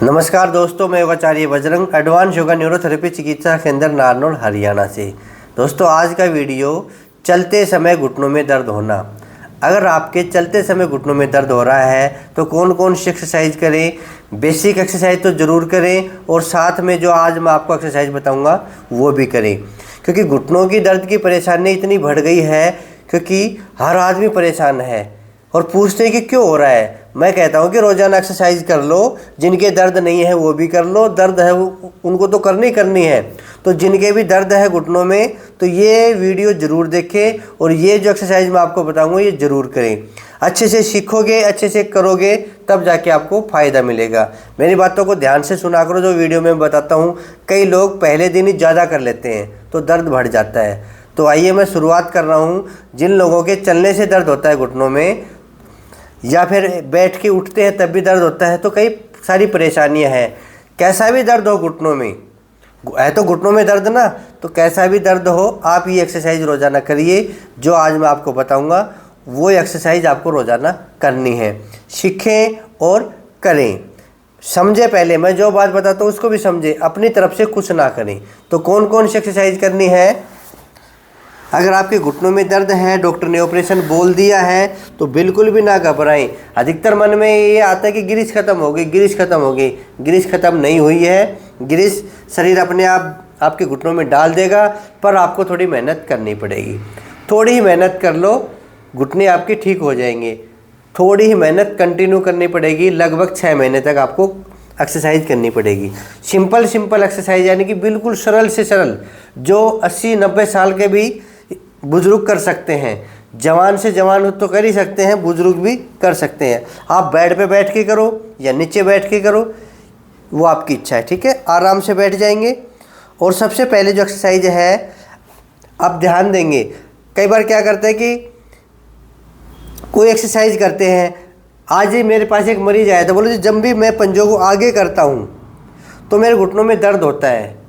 नमस्कार दोस्तों, मैं योगाचार्य बजरंग एडवांस योगा न्यूरोथेरेपी चिकित्सा केंद्र नारनौल हरियाणा से। दोस्तों आज का वीडियो चलते समय घुटनों में दर्द होना। अगर आपके चलते समय घुटनों में दर्द हो रहा है तो कौन कौन सी एक्सरसाइज करें। बेसिक एक्सरसाइज तो ज़रूर करें और साथ में जो आज मैं आपको एक्सरसाइज बताऊंगा वो भी करें, क्योंकि घुटनों की दर्द की परेशानी इतनी बढ़ गई है क्योंकि हर आदमी परेशान है और पूछते हैं कि क्यों हो रहा है। मैं कहता हूँ कि रोज़ाना एक्सरसाइज कर लो। जिनके दर्द नहीं है वो भी कर लो, दर्द है उनको तो करनी है। तो जिनके भी दर्द है घुटनों में तो ये वीडियो ज़रूर देखें और ये जो एक्सरसाइज मैं आपको बताऊँगा ये ज़रूर करें। अच्छे से सीखोगे, अच्छे से करोगे तब जाके आपको फ़ायदा मिलेगा। मेरी बातों को ध्यान से सुना करो जो वीडियो में बताता हूँ। कई लोग पहले दिन ही ज़्यादा कर लेते हैं तो दर्द बढ़ जाता है। तो आइए मैं शुरुआत कर रहा हूँ। जिन लोगों के चलने से दर्द होता है घुटनों में या फिर बैठ के उठते हैं तब भी दर्द होता है, तो कई सारी परेशानियां हैं। कैसा भी दर्द हो घुटनों में, है तो घुटनों में दर्द ना, तो कैसा भी दर्द हो आप ये एक्सरसाइज रोज़ाना करिए। जो आज मैं आपको बताऊंगा वो एक्सरसाइज आपको रोज़ाना करनी है। सीखें और करें, समझे। पहले मैं जो बात बताता हूँ उसको भी समझे, अपनी तरफ से कुछ ना करें। तो कौन कौन सी एक्सरसाइज करनी है। अगर आपके घुटनों में दर्द है, डॉक्टर ने ऑपरेशन बोल दिया है तो बिल्कुल भी ना घबराएं। अधिकतर मन में ये आता है कि ग्रीस खत्म हो गई, ग्रीस खत्म हो गई। ग्रीस खत्म नहीं हुई है। ग्रीस शरीर अपने आप आपके घुटनों में डाल देगा, पर आपको थोड़ी मेहनत करनी पड़ेगी। थोड़ी ही मेहनत कर लो, घुटने आपके ठीक हो जाएंगे। थोड़ी ही मेहनत कंटिन्यू करनी पड़ेगी, लगभग 6 महीने तक आपको एक्सरसाइज करनी पड़ेगी। सिंपल एक्सरसाइज, यानी कि बिल्कुल सरल से सरल, जो 80-90 साल के भी बुजुर्ग कर सकते हैं। जवान से जवान तो कर ही सकते हैं, बुजुर्ग भी कर सकते हैं। आप बेड पे बैठ के करो या नीचे बैठ के करो, वो आपकी इच्छा है। ठीक है, आराम से बैठ जाएंगे। और सबसे पहले जो एक्सरसाइज है आप ध्यान देंगे। कई बार क्या करते हैं कि कोई एक्सरसाइज करते हैं। आज ही मेरे पास एक मरीज आया था, बोले जब भी मैं पंजों को आगे करता हूँ तो मेरे घुटनों में दर्द होता है।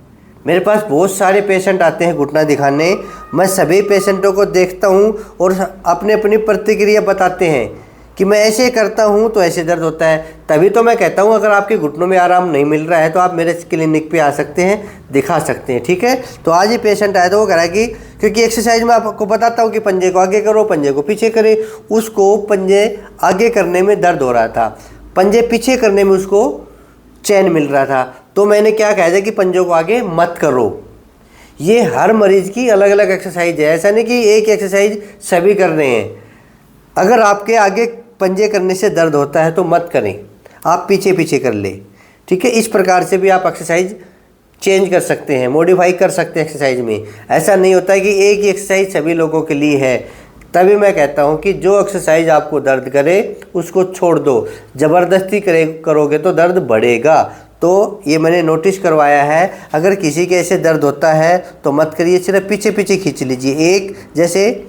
मेरे पास बहुत सारे पेशेंट आते हैं घुटना दिखाने। मैं सभी पेशेंटों को देखता हूँ और अपनी अपनी प्रतिक्रिया बताते हैं कि मैं ऐसे करता हूँ तो ऐसे दर्द होता है। तभी तो मैं कहता हूँ अगर आपके घुटनों में आराम नहीं मिल रहा है तो आप मेरे क्लिनिक पे आ सकते हैं, दिखा सकते हैं। ठीक है, तो आज ही पेशेंट आया था, वो कह रहा है कि क्योंकि एक्सरसाइज में आपको बताता हूँ कि पंजे को आगे करो, पंजे को पीछे करें। उसको पंजे आगे करने में दर्द हो रहा था, पंजे पीछे करने में उसको चैन मिल रहा था। तो मैंने क्या कहा था कि पंजों को आगे मत करो। ये हर मरीज की अलग अलग एक्सरसाइज है, ऐसा नहीं कि एक एक्सरसाइज सभी कर रहे हैं। अगर आपके आगे पंजे करने से दर्द होता है तो मत करें, आप पीछे पीछे कर ले। ठीक है, इस प्रकार से भी आप एक्सरसाइज चेंज कर सकते हैं, मॉडिफाई कर सकते हैं एक्सरसाइज में। ऐसा नहीं होता है कि एक ही एक्सरसाइज सभी लोगों के लिए है। तभी मैं कहता हूँ कि जो एक्सरसाइज आपको दर्द करे उसको छोड़ दो। ज़बरदस्ती करोगे तो दर्द बढ़ेगा। तो ये मैंने नोटिस करवाया है। अगर किसी के ऐसे दर्द होता है तो मत करिए, सिर्फ पीछे पीछे खींच लीजिए। एक जैसे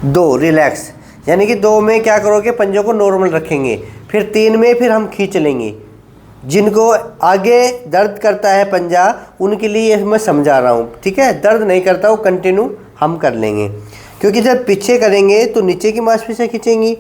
2 रिलैक्स, यानी कि 2 में क्या करोगे, पंजों को नॉर्मल रखेंगे। फिर 3 में फिर हम खींच लेंगे। जिनको आगे दर्द करता है पंजा उनके लिए मैं समझा रहा हूँ। ठीक है, दर्द नहीं करता वो कंटिन्यू हम कर लेंगे, क्योंकि जब पीछे करेंगे तो नीचे की मांसपेशियाँ खींचेंगी,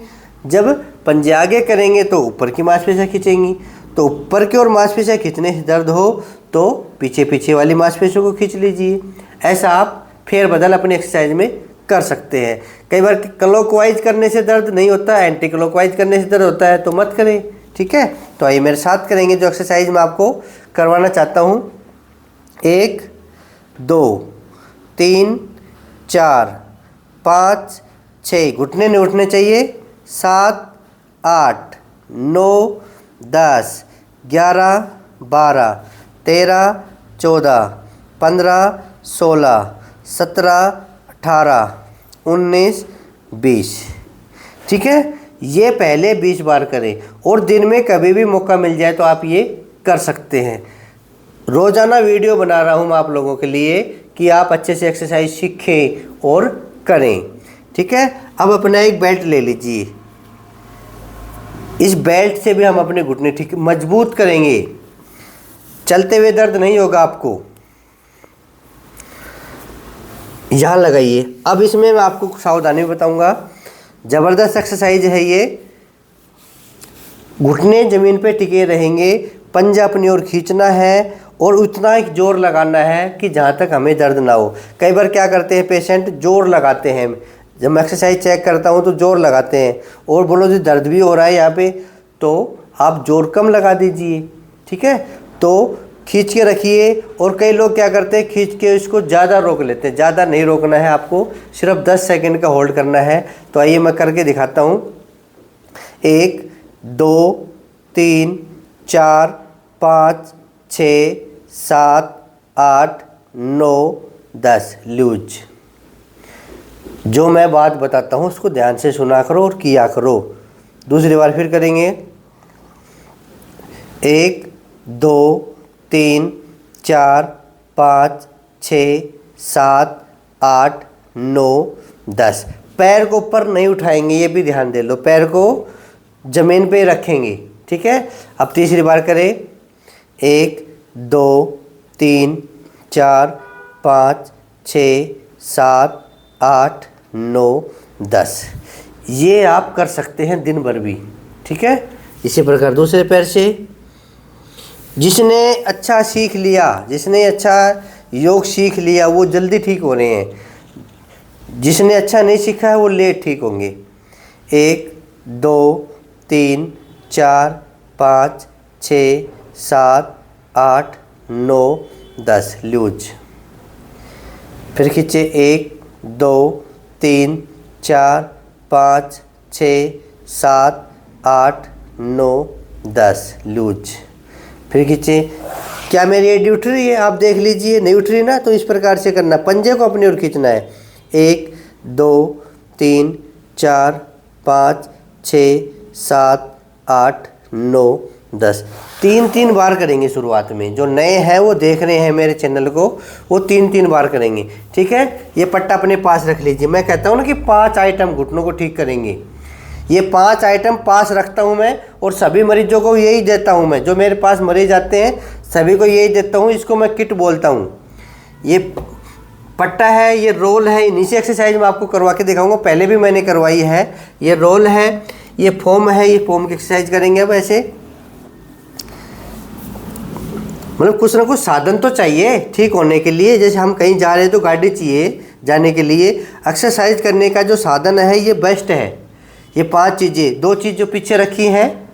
जब पंजे आगे करेंगे तो ऊपर की मांसपेशियाँ खींचेंगी। तो ऊपर की ओर मांसपेशियाँ खींचने से दर्द हो तो पीछे पीछे वाली मांसपेशियों को खींच लीजिए। ऐसा आप फेरबदल अपनी एक्सरसाइज में कर सकते हैं। कई बार क्लॉकवाइज करने से दर्द नहीं होता, एंटी क्लॉकवाइज करने से दर्द होता है, तो मत करें। ठीक है, तो आइए मेरे साथ करेंगे जो एक्सरसाइज मैं आपको करवाना चाहता हूँ। 1 2 3 4 5 6, घुटने नहीं उठने चाहिए। 7 8 9 10 11 12 13 14 15 16 17 18 19 20। ठीक है, ये पहले 20 बार करें और दिन में कभी भी मौका मिल जाए तो आप ये कर सकते हैं। रोज़ाना वीडियो बना रहा हूँ मैं आप लोगों के लिए कि आप अच्छे से एक्सरसाइज सीखें और करें। ठीक है, अब अपना एक बेल्ट ले लीजिए। इस बेल्ट से भी हम अपने घुटने ठीक मजबूत करेंगे। चलते हुए दर्द नहीं होगा आपको। यहाँ लगाइए। अब इसमें मैं आपको सावधानी बताऊंगा। ज़बरदस्त एक्सरसाइज है ये। घुटने ज़मीन पे टिके रहेंगे, पंजा अपनी ओर खींचना है और उतना ही जोर लगाना है कि जहाँ तक हमें दर्द ना हो। कई बार क्या करते हैं पेशेंट, जोर लगाते हैं। जब मैं एक्सरसाइज चेक करता हूँ तो जोर लगाते हैं और बोलो जी दर्द भी हो रहा है यहाँ पे, तो आप जोर कम लगा दीजिए, ठीक है। तो खींच के रखिए। और कई लोग क्या करते हैं, खींच के इसको ज़्यादा रोक लेते हैं। ज़्यादा नहीं रोकना है आपको, सिर्फ 10 सेकंड का होल्ड करना है। तो आइए मैं करके दिखाता हूँ। 1 2 3 4 5 6 7 8 9 10 लूज। जो मैं बात बताता हूँ उसको ध्यान से सुना करो और किया करो। दूसरी बार फिर करेंगे। 1 2 3 4 5 6 7 8 9 10। पैर को ऊपर नहीं उठाएंगे, ये भी ध्यान दे लो। पैर को ज़मीन पे रखेंगे, ठीक है। अब तीसरी बार करें। 1 2 3 4 5 6 7 8 9 10। ये आप कर सकते हैं दिन भर भी, ठीक है। इसी प्रकार दूसरे पैर से। जिसने अच्छा सीख लिया, जिसने अच्छा योग सीख लिया वो जल्दी ठीक हो रहे हैं। जिसने अच्छा नहीं सीखा है वो लेट ठीक होंगे। 1 2 3 4 5 6 7 8 9 10 लूज। फिर खींचे। 1 2 3 4 5 6 7 8 9 10 लूज। फिर खींचे। क्या मेरी एडी उठ रही है? आप देख लीजिए। नहीं उठ रही ना, तो इस प्रकार से करना, पंजे को अपनी ओर खींचना है। 1 2 3 4 5 6 7 8 9 10। 3 बार करेंगे शुरुआत में। जो नए हैं वो देख रहे हैं मेरे चैनल को, वो 3 बार करेंगे, ठीक है। ये पट्टा अपने पास रख लीजिए। मैं कहता हूँ ना कि 5 आइटम घुटनों को ठीक करेंगे। ये 5 आइटम पास रखता हूँ मैं, और सभी मरीजों को यही देता हूँ मैं। जो मेरे पास मरीज आते हैं सभी को यही देता हूँ। इसको मैं किट बोलता हूँ। ये पट्टा है, ये रोल है। नीचे एक्सरसाइज मैं आपको करवा के दिखाऊंगा, पहले भी मैंने करवाई है। ये रोल है, ये फोम है। ये फोम की एक्सरसाइज करेंगे। अब ऐसे मतलब कुछ ना कुछ साधन तो चाहिए ठीक होने के लिए। जैसे हम कहीं जा रहे हैं तो गाड़ी चाहिए जाने के लिए। एक्सरसाइज करने का जो साधन है ये बेस्ट है। ये 5 चीज़ें, 2 चीज़ जो पीछे रखी हैं,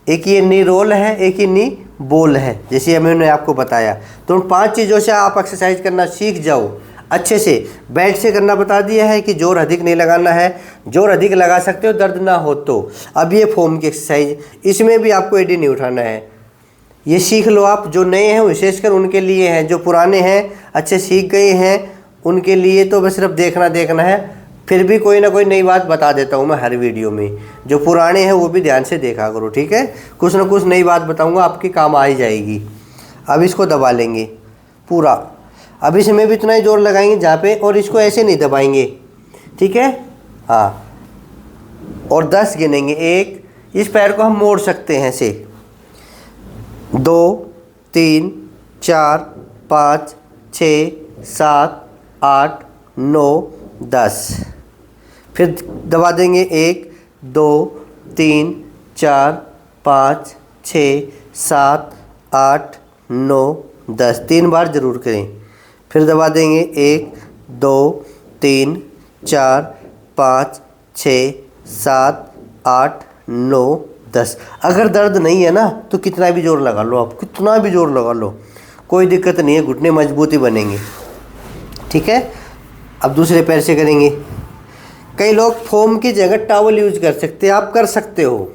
एक ये नी रोल है, एक ये नी बोल है, जैसे मैंने आपको बताया। तो उन 5 चीज़ों से आप एक्सरसाइज करना सीख जाओ अच्छे से। बेल्ट से करना बता दिया है कि जोर अधिक नहीं लगाना है। जोर अधिक लगा सकते हो दर्द ना हो तो। अब ये फोम की एक्सरसाइज, इसमें भी आपको एडी नहीं उठाना है। ये सीख लो आप। जो नए हैं विशेषकर उनके लिए हैं, जो पुराने हैं अच्छे सीख गए हैं उनके लिए तो बस सिर्फ देखना है। फिर भी कोई ना कोई नई बात बता देता हूँ मैं हर वीडियो में। जो पुराने हैं वो भी ध्यान से देखा करो, ठीक है। कुछ ना कुछ नई बात बताऊँगा, आपके काम आ ही जाएगी। अब इसको दबा लेंगे पूरा। अब इसमें भी इतना ही जोर लगाएंगे जहाँ पे, और इसको ऐसे नहीं दबाएंगे, ठीक है। हाँ, और 10 गिनेंगे। 1, इस पैर को हम मोड़ सकते हैं ऐसे। 2 3 4 5 6 7 8 9 10। फिर दबा देंगे। 1 2 3 4 5 6 7 8 9 10। 3 बार ज़रूर करें। फिर दबा देंगे। 1 2 3 4 5 6 7 8 9 10। अगर दर्द नहीं है ना तो कितना भी जोर लगा लो, आप कितना भी जोर लगा लो, कोई दिक्कत नहीं है। घुटने मजबूत ही बनेंगे, ठीक है। अब दूसरे पैर से करेंगे। कई लोग फोम की जगह टॉवल यूज कर सकते हैं, आप कर सकते हो।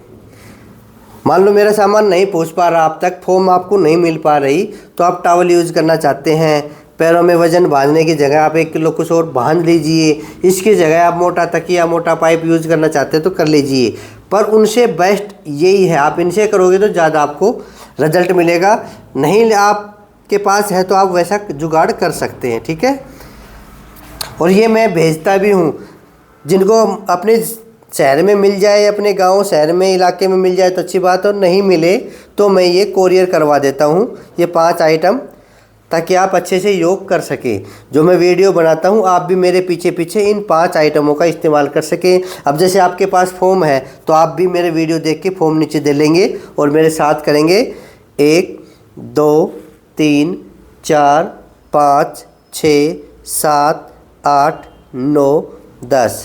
मान लो मेरा सामान नहीं पहुंच पा रहा आप तक, फोम आपको नहीं मिल पा रही, तो आप टॉवल यूज करना चाहते हैं। पैरों में वजन बांधने की जगह आप 1 किलो कुछ और बांध लीजिए। इसकी जगह आप मोटा तकिया, मोटा पाइप यूज करना चाहते हैं तो कर लीजिए। पर उनसे बेस्ट यही है, आप इनसे करोगे तो ज़्यादा आपको रिजल्ट मिलेगा। नहीं आपके पास है तो आप वैसा जुगाड़ कर सकते हैं, ठीक है। और ये मैं भेजता भी हूँ। जिनको अपने शहर में मिल जाए, अपने गांव शहर में इलाके में मिल जाए तो अच्छी बात, और नहीं मिले तो मैं ये कोरियर करवा देता हूँ ये 5 आइटम, ताकि आप अच्छे से योग कर सकें। जो मैं वीडियो बनाता हूँ आप भी मेरे पीछे पीछे इन 5 आइटमों का इस्तेमाल कर सकें। अब जैसे आपके पास फॉर्म है तो आप भी मेरे वीडियो देख के फॉर्म नीचे दे लेंगे और मेरे साथ करेंगे 1 2 3 4 5 6 7 8 9 10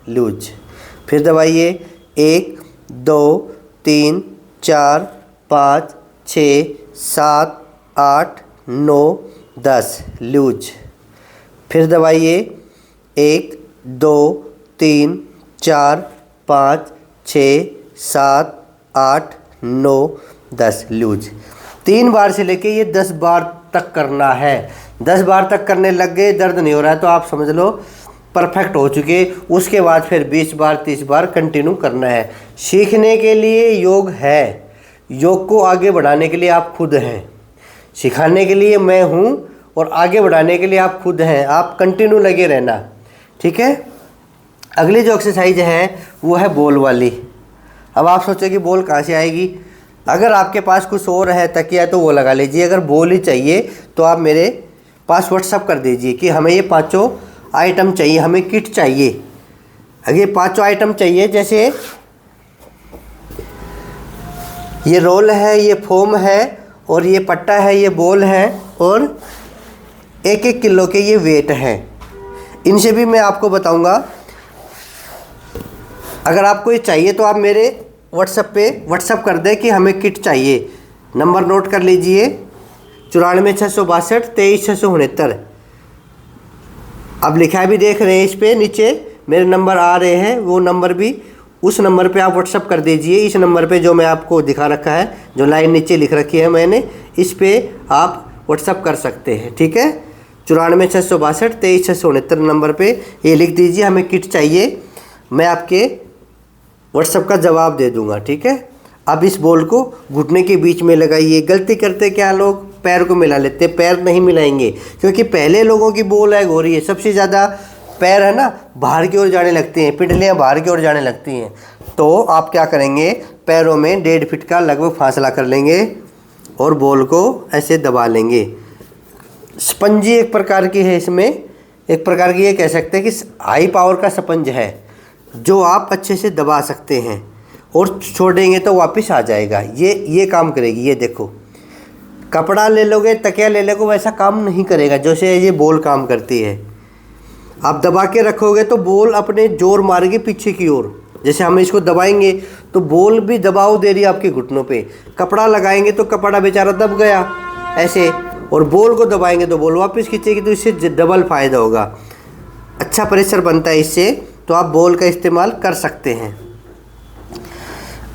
लूज। फिर दबाइए 1 2 3 4 5 6 7 8 9 10 लूज। फिर दबाइए 1 2 3 4 5 6 7 8 9 10 लूज। 3 बार से लेके ये 10 बार तक करना है। 10 बार तक करने लग गए, दर्द नहीं हो रहा है तो आप समझ लो परफेक्ट हो चुके। उसके बाद फिर 20 बार 30 बार कंटिन्यू करना है। सीखने के लिए योग है, योग को आगे बढ़ाने के लिए आप खुद हैं, सिखाने के लिए मैं हूँ और आगे बढ़ाने के लिए आप खुद हैं। आप कंटिन्यू लगे रहना, ठीक है। अगली जो एक्सरसाइज है वो है बॉल वाली। अब आप सोचो कि बॉल कहाँ से आएगी। अगर आपके पास कुछ और है तकिया तो वो लगा लीजिए। अगर बॉल ही चाहिए तो आप मेरे पास व्हाट्सअप कर दीजिए कि हमें ये 5 आइटम चाहिए, हमें किट चाहिए। अगर ये 5 आइटम चाहिए, जैसे ये रोल है, ये फोम है और ये पट्टा है, ये बॉल है और 1-1 किलो के ये वेट हैं। इनसे भी मैं आपको बताऊंगा। अगर आपको ये चाहिए तो आप मेरे व्हाट्सएप पे व्हाट्सअप कर दें कि हमें किट चाहिए। नंबर नोट कर लीजिए 94 662 23 669। अब लिखा भी देख रहे हैं इस पे नीचे मेरे नंबर आ रहे हैं, वो नंबर भी उस नंबर पे आप व्हाट्सअप कर दीजिए। इस नंबर पे जो मैं आपको दिखा रखा है, जो लाइन नीचे लिख रखी है मैंने, इस पे आप व्हाट्सअप कर सकते हैं, ठीक है। 94 662 23 669 नंबर पे ये लिख दीजिए हमें किट चाहिए। मैं आपके व्हाट्सअप का जवाब दे दूंगा, ठीक है। अब इस बॉल को घुटने के बीच में लगाइए। गलती करते क्या लोग, पैर को मिला लेते। पैर नहीं मिलाएंगे क्योंकि पहले लोगों की बॉल है घोरी है, सबसे ज़्यादा पैर है ना बाहर की ओर जाने लगते हैं, पिंडलियाँ बाहर की ओर जाने लगती हैं। तो आप क्या करेंगे, पैरों में 1.5 फीट का लगभग फासला कर लेंगे और बॉल को ऐसे दबा लेंगे। स्पंजी एक प्रकार की है, इसमें एक प्रकार की ये कह सकते हैं कि हाई पावर का स्पंज है जो आप अच्छे से दबा सकते हैं और छोड़ेंगे तो वापस आ जाएगा। ये काम करेगी। ये देखो, कपड़ा ले लोगे, तकिया ले लोगे, वैसा काम नहीं करेगा जैसे ये बॉल काम करती है। आप दबा के रखोगे तो बॉल अपने जोर मारेगी पीछे की ओर। जैसे हम इसको दबाएंगे तो बॉल भी दबाव दे रही है आपके घुटनों पे। कपड़ा लगाएंगे तो कपड़ा बेचारा दब गया ऐसे, और बॉल को दबाएंगे तो बॉल वापस खींचेगी, तो इससे डबल फायदा होगा। अच्छा प्रेशर बनता है इससे, तो आप बॉल का इस्तेमाल कर सकते हैं।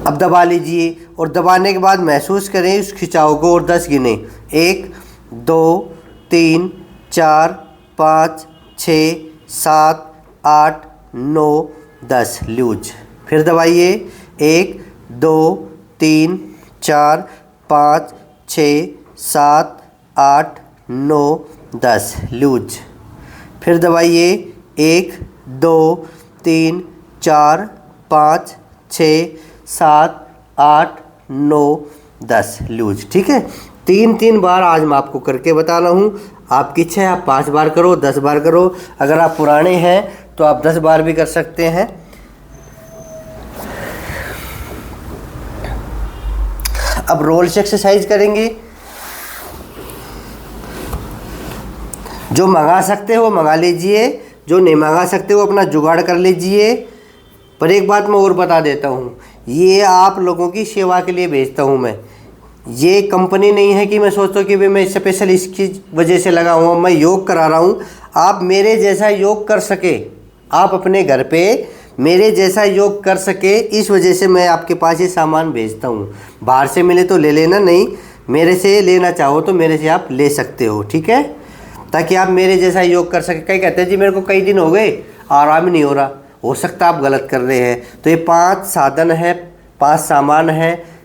अब दबा लीजिए और दबाने के बाद महसूस करें उस खिंचाव को और 10 गिने। 1 2 3 4 5 6 7 8 9 10 लूज। फिर दबाइए 1 2 3 4 5 6 7 8 9 10 लूज। फिर दबाइए 1 2 3 4 5 6 7 8 9 10 लूज, ठीक है। 3 बार आज मैं आपको करके बता रहा हूँ। आपकी इच्छा है आप 5 बार करो, 10 बार करो। अगर आप पुराने हैं तो आप 10 बार भी कर सकते हैं। अब रोल से एक्सरसाइज करेंगे। जो मंगा सकते हो मंगा लीजिए, जो नहीं मंगा सकते हो अपना जुगाड़ कर लीजिए। पर एक बात मैं और बता देता हूँ, ये आप लोगों की सेवा के लिए भेजता हूँ मैं। ये कंपनी नहीं है कि मैं सोचता हूँ कि भाई मैं स्पेशल इसकी वजह से लगा हूँ, मैं योग करा रहा हूँ। आप मेरे जैसा योग कर सके, आप अपने घर पे मेरे जैसा योग कर सके, इस वजह से मैं आपके पास ये सामान भेजता हूँ। बाहर से मिले तो ले लेना, नहीं मेरे से लेना चाहो तो मेरे से आप ले सकते हो, ठीक है। ताकि आप मेरे जैसा योग कर सके। कई कहते हैं जी मेरे को कई दिन हो गए आराम ही नहीं हो रहा, हो सकता आप गलत कर रहे हैं। तो ये 5 साधन है, 5 सामान है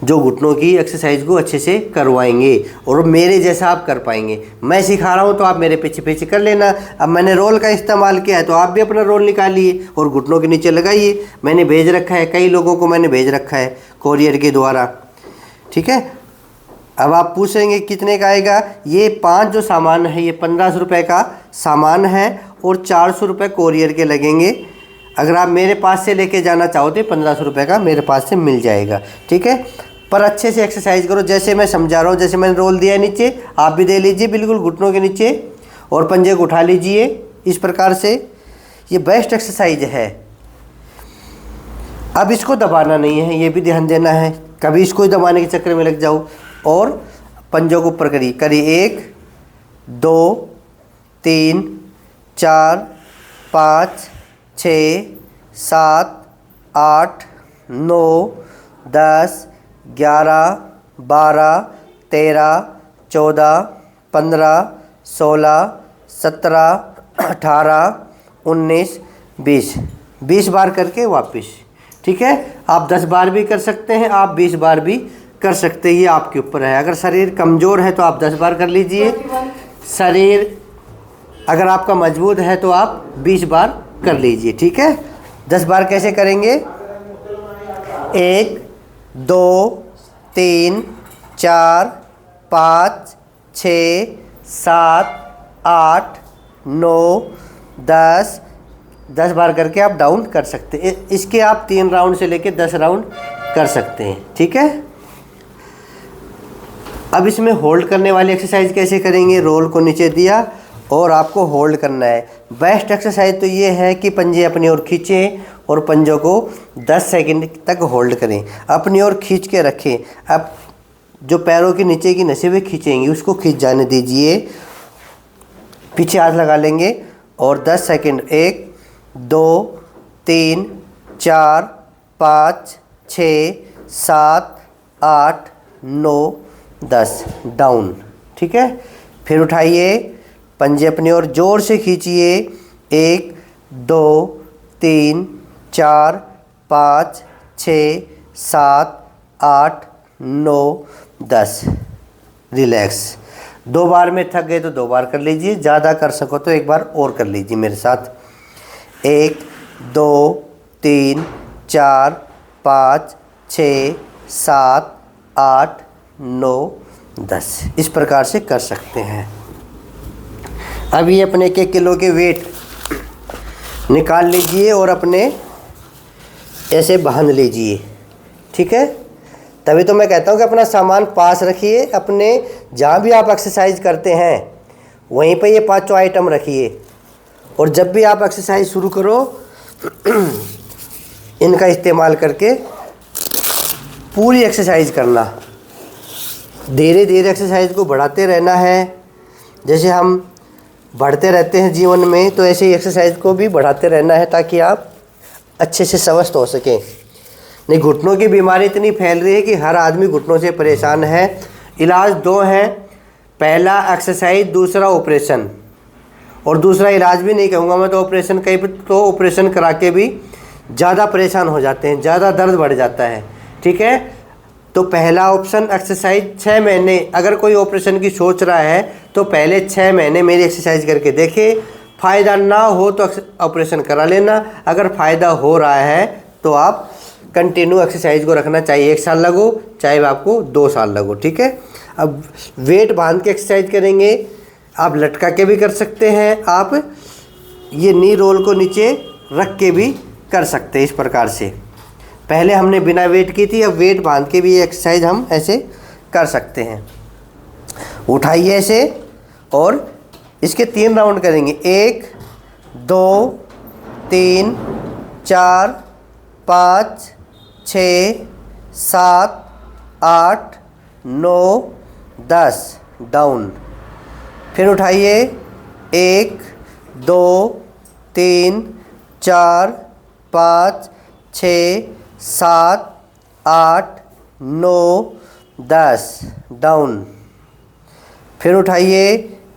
जो घुटनों की एक्सरसाइज को अच्छे से करवाएंगे और मेरे जैसा आप कर पाएंगे। मैं सिखा रहा हूँ तो आप मेरे पीछे पीछे कर लेना। अब मैंने रोल का इस्तेमाल किया है तो आप भी अपना रोल निकालिए और घुटनों के नीचे लगाइए। मैंने भेज रखा है, कई लोगों को मैंने भेज रखा है कोरियर के द्वारा, ठीक है। अब आप पूछेंगे कितने का आएगा। ये 5 जो सामान है ये 1500 रुपये का सामान है और 400 रुपये कोरियर के लगेंगे। अगर आप मेरे पास से लेके जाना चाहो तो 1500 रुपये का मेरे पास से मिल जाएगा, ठीक है। पर अच्छे से एक्सरसाइज करो, जैसे मैं समझा रहा हूँ, जैसे मैंने रोल दिया है नीचे, आप भी दे लीजिए बिल्कुल घुटनों के नीचे और पंजे को उठा लीजिए इस प्रकार से। ये बेस्ट एक्सरसाइज है। अब इसको दबाना नहीं है, ये भी ध्यान देना है, कभी इसको ही दबाने के चक्कर में लग जाओ। और पंजों को ऊपर करिए 1 2 3 4 5 6 7 8 9 10 11 12 13 14 15 16 17 18 19 20 20 बार करके वापस, ठीक है। आप 10 बार भी कर सकते हैं, आप 20 बार भी कर सकते हैं, ये आपके ऊपर है। अगर शरीर कमज़ोर है तो आप 10 बार कर लीजिए, शरीर अगर आपका मजबूत है तो आप 20 बार कर लीजिए, ठीक है। 10 बार कैसे करेंगे। 1 2 3 4 5 6 7 8 9 10 10 बार करके आप डाउन कर सकते हैं। इसके आप 3 राउंड से लेके 10 राउंड कर सकते हैं, ठीक है। अब इसमें होल्ड करने वाली एक्सरसाइज कैसे करेंगे। रोल को नीचे दिया और आपको होल्ड करना है। बेस्ट एक्सरसाइज तो ये है कि पंजे अपनी ओर खींचें और पंजों को 10 सेकंड तक होल्ड करें, अपनी ओर खींच के रखें। अब जो पैरों के नीचे की नसें भी खींचेंगी उसको खींच जाने दीजिए, पीछे हाथ लगा लेंगे और 10 सेकंड 1 2 3 4 5 6 7 8 9 10 डाउन, ठीक है। फिर उठाइए, पंजे अपनी ओर जोर से खींचिए। 1 2 3 4 5 6 7 8 9 10 रिलैक्स। 2 बार में थक गए तो 2 बार कर लीजिए, ज़्यादा कर सको तो 1 बार और कर लीजिए मेरे साथ। 1 2 3 4 5 6 7 8 9 10 इस प्रकार से कर सकते हैं। अभी अपने 1 किलो के वेट निकाल लीजिए और अपने ऐसे बांध लीजिए, ठीक है। तभी तो मैं कहता हूँ कि अपना सामान पास रखिए, अपने जहाँ भी आप एक्सरसाइज करते हैं वहीं पे ये 5 आइटम रखिए और जब भी आप एक्सरसाइज शुरू करो इनका इस्तेमाल करके पूरी एक्सरसाइज करना। धीरे धीरे एक्सरसाइज को बढ़ाते रहना है। जैसे हम बढ़ते रहते हैं जीवन में तो ऐसे ही एक्सरसाइज को भी बढ़ाते रहना है ताकि आप अच्छे से स्वस्थ हो सकें। नहीं, घुटनों की बीमारी इतनी फैल रही है कि हर आदमी घुटनों से परेशान है। इलाज 2 हैं, पहला एक्सरसाइज, दूसरा ऑपरेशन। और दूसरा इलाज भी नहीं कहूँगा मैं तो ऑपरेशन, कई तो ऑपरेशन करा के भी ज़्यादा परेशान हो जाते हैं, ज़्यादा दर्द बढ़ जाता है, ठीक है। तो पहला ऑप्शन एक्सरसाइज 6 महीने, अगर कोई ऑपरेशन की सोच रहा है तो पहले 6 महीने मेरी एक्सरसाइज करके देखे, फ़ायदा ना हो तो ऑपरेशन करा लेना। अगर फ़ायदा हो रहा है तो आप कंटिन्यू एक्सरसाइज को रखना, चाहे 1 साल लगो चाहे आपको 2 साल लगो, ठीक है। अब वेट बांध के एक्सरसाइज करेंगे, आप लटका के भी कर सकते हैं, आप ये नी रोल को नीचे रख के भी कर सकते हैं इस प्रकार से। पहले हमने बिना वेट की थी, अब वेट बांध के भी ये एक्सरसाइज हम ऐसे कर सकते हैं। उठाइए ऐसे और इसके 3 राउंड करेंगे। 1 2 3 4 5 6 7 8 9 10 डाउन। फिर उठाइए 1 2 3 4 5 6 7 8 9 10 डाउन। फिर उठाइए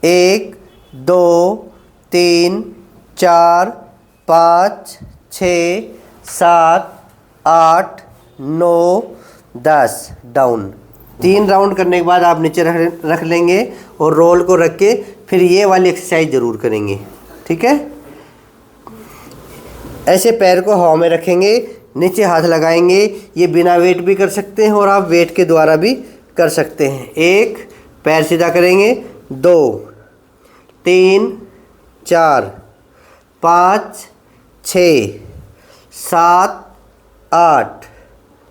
1 2 3 4 5 6 7 8 9 10 डाउन। 3 राउंड करने के बाद आप नीचे रख लेंगे और रोल को रख के फिर ये वाली एक्सरसाइज ज़रूर करेंगे, ठीक है। ऐसे पैर को हवा में रखेंगे, नीचे हाथ लगाएंगे। ये बिना वेट भी कर सकते हैं और आप वेट के द्वारा भी कर सकते हैं। 1 पैर सीधा करेंगे, 2 3 4 5 6 7 8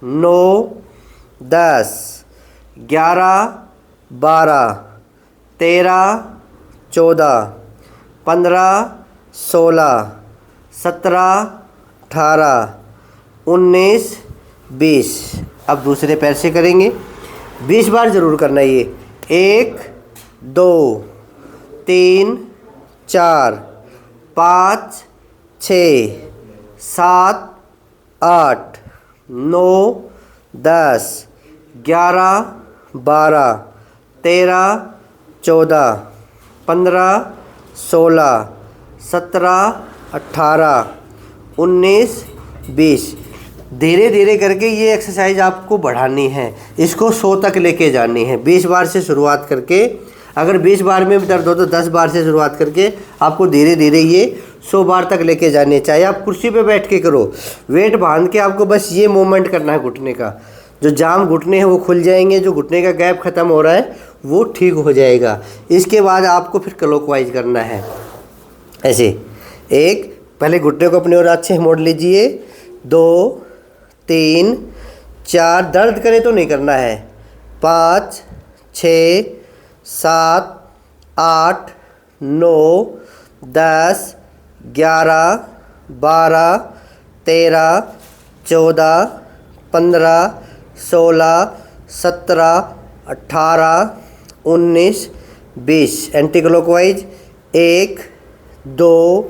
9 10 11 12 13 14 15 16 17 18 19 20। अब दूसरे पैर से करेंगे, 20 बार ज़रूर करना है ये। 1 2 3 4 5 6 7 8 9 10 11 12 13 14 15 16 17 18 19 20। धीरे धीरे करके ये एक्सरसाइज आपको बढ़ानी है, इसको 100 तक लेके जानी है। 20 बार से शुरुआत करके, अगर 20 बार में दर्द हो तो 10 बार से शुरुआत करके आपको धीरे धीरे ये 100 बार तक लेके जाने। चाहे आप कुर्सी पे बैठ के करो, वेट बांध के आपको बस ये मूवमेंट करना है घुटने का। जो जाम घुटने हैं वो खुल जाएंगे, जो घुटने का गैप ख़त्म हो रहा है वो ठीक हो जाएगा। इसके बाद आपको फिर क्लॉकवाइज करना है ऐसे। 1 पहले घुटने को अपनी ओर अच्छे मोड़ लीजिए, 2 3 4 दर्द करे तो नहीं करना है, 5 6 7 8 9 10 11 12 13 14 15 16 17 18 19 20। Anti clockwise 1 2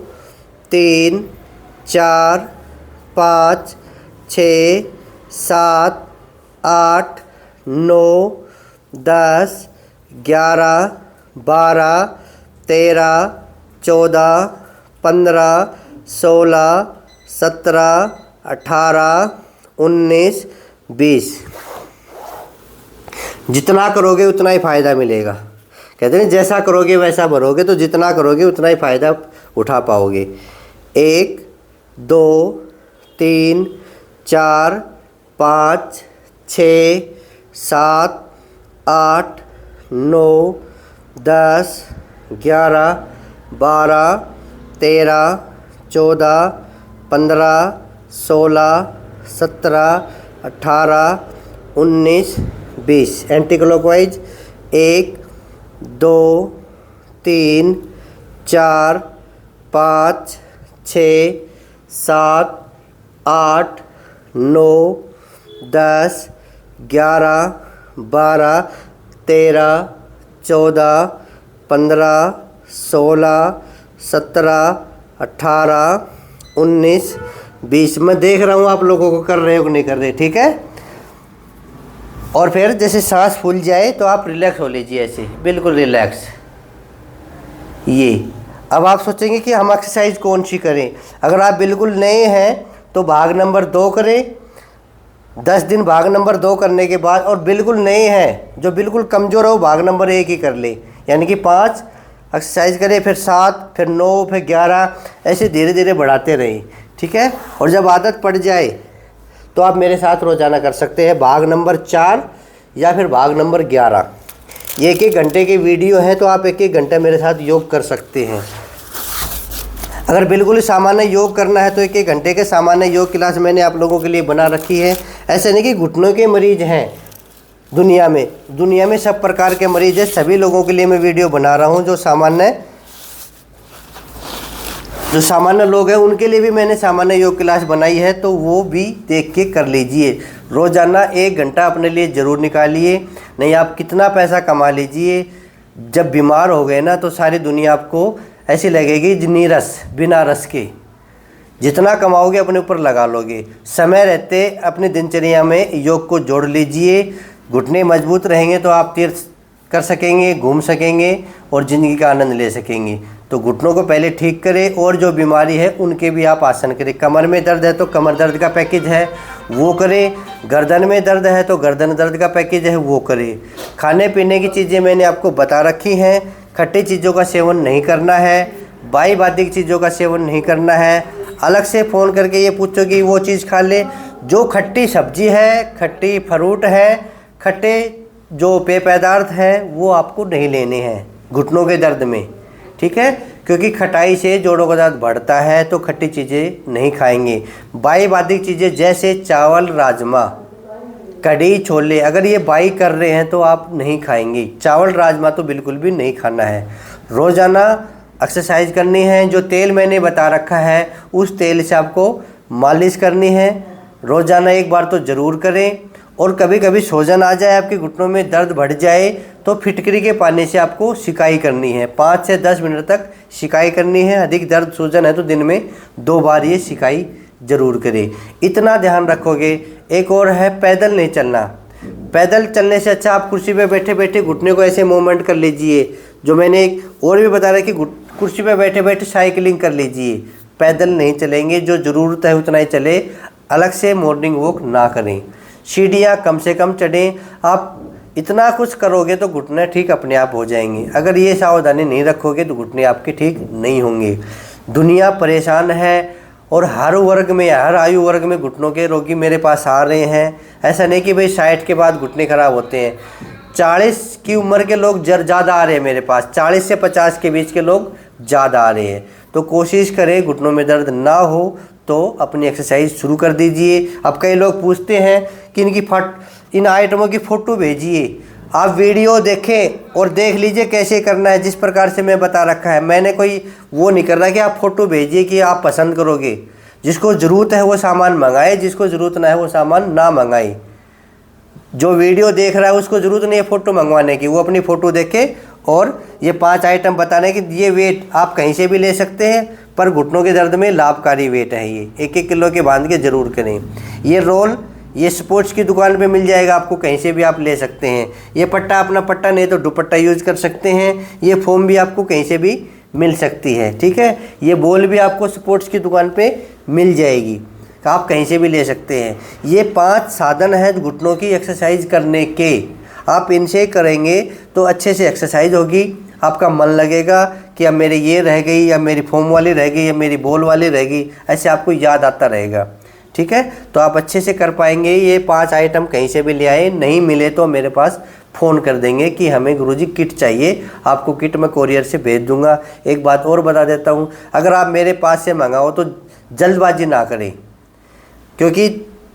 3 4 5 6 7 8 9 10 11 12 13 14 15 16 17 18 19 20। जितना करोगे उतना ही फ़ायदा मिलेगा। कहते हैं जैसा करोगे वैसा भरोगे, तो जितना करोगे उतना ही फ़ायदा उठा पाओगे। 1 2 3 4 5 6 7 8 9 10 11 12 13 14 15 16 17 18 19 20। Anti clockwise 1 2 3 4 5 6 7 8 9 10 11 12 13 14 15 16 17 18 19 20। मैं देख रहा हूँ आप लोगों को कर रहे हो कि नहीं कर रहे, ठीक है। और फिर जैसे सांस फूल जाए तो आप रिलैक्स हो लीजिए, ऐसे बिल्कुल रिलैक्स। ये अब आप सोचेंगे कि हम एक्सरसाइज कौन सी करें। अगर आप बिल्कुल नए हैं तो भाग नंबर 2 करें। 10 दिन भाग नंबर 2 करने के बाद, और बिल्कुल नए हैं जो बिल्कुल कमज़ोर हो, भाग नंबर 1 ही कर ले, यानी कि 5 एक्सरसाइज करें, फिर 7, फिर 9, फिर 11, ऐसे धीरे धीरे बढ़ाते रहें, ठीक है। और जब आदत पड़ जाए तो आप मेरे साथ रोज़ाना कर सकते हैं भाग नंबर 4 या फिर भाग नंबर 11। ये 1-1 घंटे के वीडियो हैं, तो आप 1-1 घंटा मेरे साथ योग कर सकते हैं। अगर बिल्कुल सामान्य योग करना है तो 1-1 घंटे के सामान्य योग क्लास मैंने आप लोगों के लिए बना रखी है। ऐसे नहीं कि घुटनों के मरीज़ हैं दुनिया में सब प्रकार के मरीज़ हैं, सभी लोगों के लिए मैं वीडियो बना रहा हूँ। जो सामान्य लोग हैं उनके लिए भी मैंने सामान्य योग क्लास बनाई है, तो वो भी देख के कर लीजिए। रोज़ाना 1 घंटा अपने लिए ज़रूर निकालिए, नहीं आप कितना पैसा कमा लीजिए। जब बीमार हो गए ना तो सारी दुनिया आपको ऐसी लगेगी नीरस, बिना रस के। जितना कमाओगे अपने ऊपर लगा लोगे। समय रहते अपनी दिनचर्या में योग को जोड़ लीजिए। घुटने मजबूत रहेंगे तो आप तीर्थ कर सकेंगे, घूम सकेंगे और ज़िंदगी का आनंद ले सकेंगे। तो घुटनों को पहले ठीक करें, और जो बीमारी है उनके भी आप आसन करें। कमर में दर्द है तो कमर दर्द का पैकेज है वो करें, गर्दन में दर्द है तो गर्दन दर्द का पैकेज है वो करें। खाने पीने की चीज़ें मैंने आपको बता रखी हैं। खट्टी चीज़ों का सेवन नहीं करना है, बाई बादी की चीज़ों का सेवन नहीं करना है। अलग से फ़ोन करके ये पूछो कि वो चीज़ खा ले। जो खट्टी सब्जी है, खट्टी फ्रूट है, खट्टे जो पेय पदार्थ हैं वो आपको नहीं लेने हैं घुटनों के दर्द में, ठीक है, क्योंकि खटाई से जोड़ों का दर्द बढ़ता है, तो खट्टी चीज़ें नहीं खाएंगे। बाई बाधिक चीज़ें जैसे चावल, राजमा, कढ़ी, छोले, अगर ये बाई कर रहे हैं तो आप नहीं खाएंगे। चावल राजमा तो बिल्कुल भी नहीं खाना है। रोज़ाना एक्सरसाइज करनी है। जो तेल मैंने बता रखा है उस तेल से आपको मालिश करनी है। रोज़ाना एक बार तो ज़रूर करें। और कभी कभी सूजन आ जाए, आपके घुटनों में दर्द बढ़ जाए, तो फिटकरी के पानी से आपको सिकाई करनी है। 5 से 10 मिनट तक सिकाई करनी है। अधिक दर्द सूजन है तो दिन में 2 बार ये सिकाई ज़रूर करें। इतना ध्यान रखोगे। एक और है, पैदल नहीं चलना। पैदल चलने से अच्छा आप कुर्सी पे बैठे बैठे घुटने को ऐसे मूवमेंट कर लीजिए। जो मैंने एक और भी बता रहा है कि कुर्सी पे बैठे बैठे साइकिलिंग कर लीजिए। पैदल नहीं चलेंगे, जो ज़रूरत है उतना ही चले, अलग से मॉर्निंग वॉक ना करें। सीढ़ियाँ कम से कम चढ़ें। आप इतना कुछ करोगे तो घुटने ठीक अपने आप हो जाएंगे। अगर ये सावधानी नहीं रखोगे तो घुटने आपके ठीक नहीं होंगे। दुनिया परेशान है और हर वर्ग में, हर आयु वर्ग में घुटनों के रोगी मेरे पास आ रहे हैं। ऐसा नहीं कि भाई 60 के बाद घुटने खराब होते हैं। 40 की उम्र के लोग ज़्यादा आ रहे हैं मेरे पास। 40 से 50 के बीच के लोग ज़्यादा आ रहे हैं। तो कोशिश करें घुटनों में दर्द ना हो तो अपनी एक्सरसाइज शुरू कर दीजिए। अब कई लोग पूछते हैं कि इन आइटमों की फ़ोटो भेजिए। आप वीडियो देखें और देख लीजिए कैसे करना है, जिस प्रकार से मैं बता रखा है। मैंने कोई वो नहीं कर रहा कि आप फ़ोटो भेजिए कि आप पसंद करोगे। जिसको ज़रूरत है वो सामान मंगाए, जिसको ज़रूरत ना है वो सामान ना मंगाए। जो वीडियो देख रहा है उसको ज़रूरत नहीं है फ़ोटो मंगवाने की, वो अपनी फ़ोटो देखे। और ये 5 आइटम बताने कि ये वेट आप कहीं से भी ले सकते हैं, पर घुटनों के दर्द में लाभकारी वेट है। ये 1-1 किलो के बांध के ज़रूर करें। ये रोल, ये स्पोर्ट्स की दुकान पे मिल जाएगा आपको, कहीं से भी आप ले सकते हैं। ये पट्टा, अपना पट्टा नहीं तो दुपट्टा यूज़ कर सकते हैं। ये फोम भी आपको कहीं से भी मिल सकती है, ठीक है। ये बॉल भी आपको स्पोर्ट्स की दुकान पे मिल जाएगी, आप कहीं से भी ले सकते हैं। ये 5 साधन हैं घुटनों की एक्सरसाइज करने के। आप इनसे करेंगे तो अच्छे से एक्सरसाइज होगी। आपका मन लगेगा कि अब मेरे ये रह गई, या मेरी फोम वाली रह गई, या मेरी बॉल वाली रह गई, ऐसे आपको याद आता रहेगा, ठीक है। तो आप अच्छे से कर पाएंगे। ये 5 आइटम कहीं से भी ले आए, नहीं मिले तो मेरे पास फ़ोन कर देंगे कि हमें गुरुजी किट चाहिए। आपको किट मैं कोरियर से भेज दूंगा। एक बात और बता देता हूँ, अगर आप मेरे पास से मंगाओ तो जल्दबाजी ना करें, क्योंकि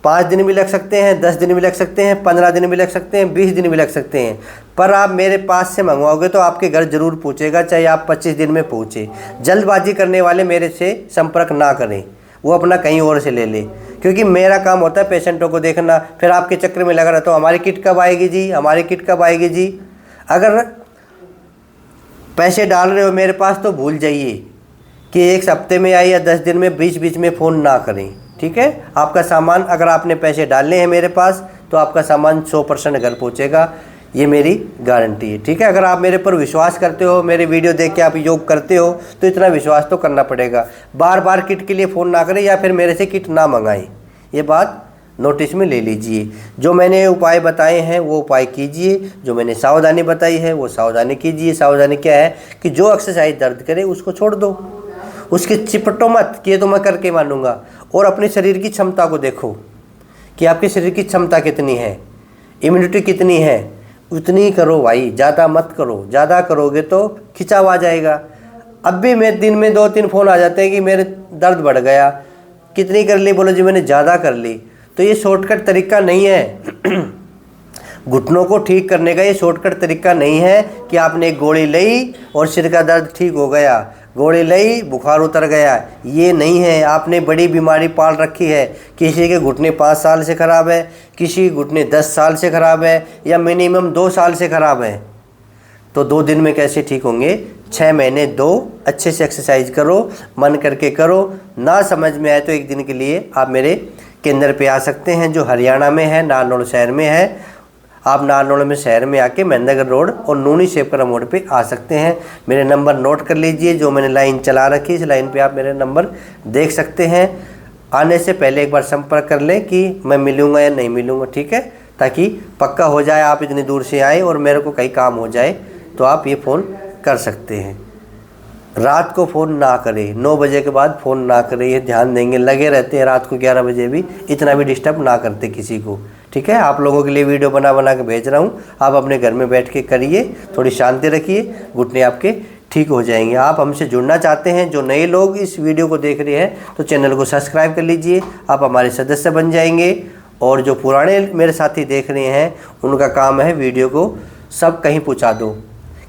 5 दिन भी लग सकते हैं, 10 दिन भी लग सकते हैं, 15 दिन भी लग सकते हैं, 20 दिन भी लग सकते हैं। पर आप मेरे पास से मंगवाओगे तो आपके घर ज़रूर पहुँचेगा, चाहे आप 25 दिन में पहुँचे। जल्दबाजी करने वाले मेरे से संपर्क ना करें, वो अपना कहीं और से ले ले, क्योंकि मेरा काम होता है पेशेंटों को देखना। फिर आपके चक्कर में लगा रहता हूँ, हमारी किट कब आएगी जी, हमारी किट कब आएगी जी। अगर पैसे डाल रहे हो मेरे पास तो भूल जाइए कि 1 हफ्ते में आई या 10 दिन में, बीच बीच में फ़ोन ना करें, ठीक है। आपका सामान, अगर आपने पैसे डालने हैं मेरे पास तो आपका सामान 100% घर पहुँचेगा, ये मेरी गारंटी है, ठीक है। अगर आप मेरे पर विश्वास करते हो, मेरे वीडियो देख के आप योग करते हो, तो इतना विश्वास तो करना पड़ेगा। बार बार किट के लिए फ़ोन ना करें, या फिर मेरे से किट ना मंगाएं। ये बात नोटिस में ले लीजिए। जो मैंने उपाय बताए हैं वो उपाय कीजिए, जो मैंने सावधानी बताई है वो सावधानी कीजिए। सावधानी क्या है कि जो एक्सरसाइज दर्द करे उसको छोड़ दो, उसके चिपटो मत कि ये तो मैं करके मानूंगा। और अपने शरीर की क्षमता को देखो कि आपके शरीर की क्षमता कितनी है, इम्यूनिटी कितनी है, उतनी करो भाई, ज़्यादा मत करो। ज़्यादा करोगे तो खिंचाव आ जाएगा। अब भी मेरे दिन में 2-3 फ़ोन आ जाते हैं कि मेरे दर्द बढ़ गया, कितनी कर ली, बोलो जी मैंने ज़्यादा कर ली। तो ये शॉर्टकट तरीका नहीं है घुटनों को ठीक करने का। ये शॉर्टकट तरीका नहीं है कि आपने एक गोली ली और सिर का दर्द ठीक हो गया, गोली ली बुखार उतर गया। ये नहीं है। आपने बड़ी बीमारी पाल रखी है। किसी के घुटने 5 साल से ख़राब है, किसी के घुटने 10 साल से ख़राब है, या मिनिमम 2 साल से ख़राब है। तो 2 दिन में कैसे ठीक होंगे? 6 महीने दो, अच्छे से एक्सरसाइज करो, मन करके करो। ना समझ में आए तो 1 दिन के लिए आप मेरे केंद्र पे आ सकते हैं, जो हरियाणा में है, नारनौल शहर में है। आप नारनौल में शहर में आके महेंद्रगढ़ रोड और नूनी शेवकरा मोड़ पे आ सकते हैं। मेरे नंबर नोट कर लीजिए, जो मैंने लाइन चला रखी है, इस लाइन पे आप मेरे नंबर देख सकते हैं। आने से पहले एक बार संपर्क कर लें कि मैं मिलूँगा या नहीं मिलूँगा, ठीक है, ताकि पक्का हो जाए। आप इतनी दूर से आए और मेरे को कहीं काम हो जाए तो आप ये फ़ोन कर सकते हैं। रात को फ़ोन ना करें, 9 बजे के बाद फ़ोन ना करें, ये ध्यान देंगे। लगे रहते हैं रात को 11 बजे भी, इतना भी डिस्टर्ब ना करते किसी को, ठीक है, आप लोगों के लिए वीडियो बना बना के भेज रहा हूँ। आप अपने घर में बैठ के करिए, थोड़ी शांति रखिए, घुटने आपके ठीक हो जाएंगे। आप हमसे जुड़ना चाहते हैं, जो नए लोग इस वीडियो को देख रहे हैं तो चैनल को सब्सक्राइब कर लीजिए, आप हमारे सदस्य बन जाएंगे। और जो पुराने मेरे साथी देख रहे हैं उनका काम है वीडियो को सब कहीं पहुँचा दो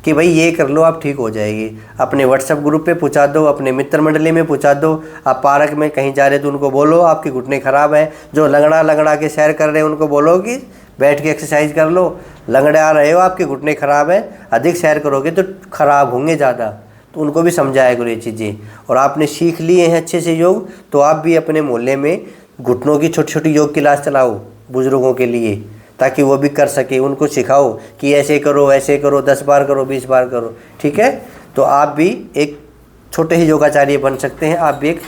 कि भाई ये कर लो आप ठीक हो जाएगी। अपने व्हाट्सएप ग्रुप पे पहुँचा दो, अपने मित्र मंडली में पहुँचा दो। आप पार्क में कहीं जा रहे तो उनको बोलो आपके घुटने ख़राब हैं। जो लंगड़ा के सैर कर रहे हैं उनको बोलो कि बैठ के एक्सरसाइज कर लो। लंगड़ा रहे हो, आपके घुटने ख़राब हैं, अधिक सैर करोगे तो ख़राब होंगे ज़्यादा, तो उनको भी समझाया करो ये चीज़ें। और आपने सीख लिए हैं अच्छे से योग, तो आप भी अपने मोहल्ले में घुटनों की छोटी छोटी योग क्लास चलाओ बुज़ुर्गों के लिए, ताकि वो भी कर सके। उनको सिखाओ कि ऐसे करो, ऐसे करो, 10 बार करो, 20 बार करो, ठीक है। तो आप भी एक छोटे ही योगाचार्य बन सकते हैं। आप भी एक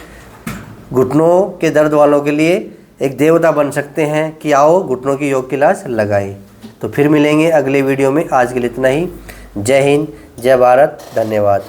घुटनों के दर्द वालों के लिए एक देवता बन सकते हैं कि आओ घुटनों की योग क्लास लगाएं। तो फिर मिलेंगे अगले वीडियो में। आज के लिए इतना ही। जय हिंद, जय भारत, धन्यवाद।